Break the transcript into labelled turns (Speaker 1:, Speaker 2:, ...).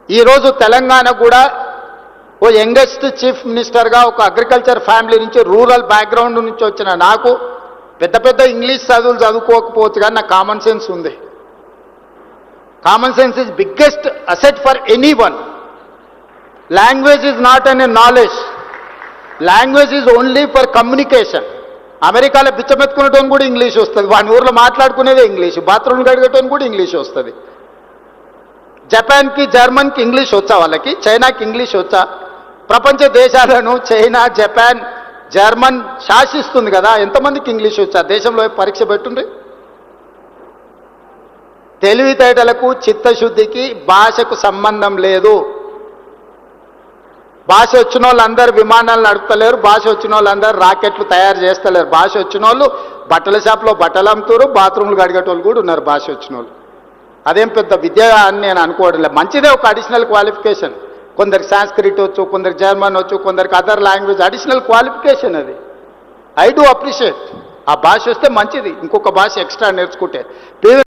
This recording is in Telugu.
Speaker 1: ఈరోజు తెలంగాణ కూడా ఓ యంగెస్ట్ చీఫ్ మినిస్టర్గా ఒక అగ్రికల్చర్ ఫ్యామిలీ నుంచి రూరల్ బ్యాక్గ్రౌండ్ నుంచి వచ్చిన నాకు పెద్ద పెద్ద ఇంగ్లీష్ చదువులు చదువుకోకపోవచ్చు కానీ నాకు కామన్ సెన్స్ ఉంది. Common sense is biggest asset for any one. Language is not an a knowledge, language is only for communication. అమెరికాలో బిచ్చమెత్తుకునేటోని కూడా ఇంగ్లీష్ వస్తుంది, వాని ఊర్లో మాట్లాడుకునేదే ఇంగ్లీష్, బాత్రూమ్ కడిగేటోని కూడా ఇంగ్లీష్ వస్తుంది. జపాన్కి జర్మన్కి ఇంగ్లీష్ వచ్చా, వాళ్ళకి చైనాకి ఇంగ్లీష్ వచ్చా? ప్రపంచ దేశాలను చైనా జపాన్ జర్మన్ శాసిస్తుంది కదా, ఎంతమందికి ఇంగ్లీష్ వచ్చా? దేశంలో పరీక్ష పెట్టుండ్రి. తెలివితేటలకు చిత్తశుద్ధికి భాషకు సంబంధం లేదు. భాష వచ్చిన వాళ్ళందరూ విమానాలు నడుపుతలేరు, భాష వచ్చిన వాళ్ళందరూ రాకెట్లు తయారు చేస్తలేరు. భాష వచ్చిన వాళ్ళు బట్టల షాప్లో బట్టలు అమ్ముతారు, బాత్రూమ్లు కడిగేటోళ్ళు కూడా ఉన్నారు భాష వచ్చిన వాళ్ళు. అదేం పెద్ద విద్య అని నేను అనుకోవడం లేదు. మంచిదే ఒక అడిషనల్ క్వాలిఫికేషన్. కొందరికి సాంస్క్రిట్ వచ్చు, కొందరికి జర్మన్ వచ్చు, కొందరికి అదర్ లాంగ్వేజ్, అడిషనల్ క్వాలిఫికేషన్ అది. I do appreciate. ఆ భాష వస్తే మంచిది, ఇంకొక భాష ఎక్స్ట్రా నేర్చుకుంటే.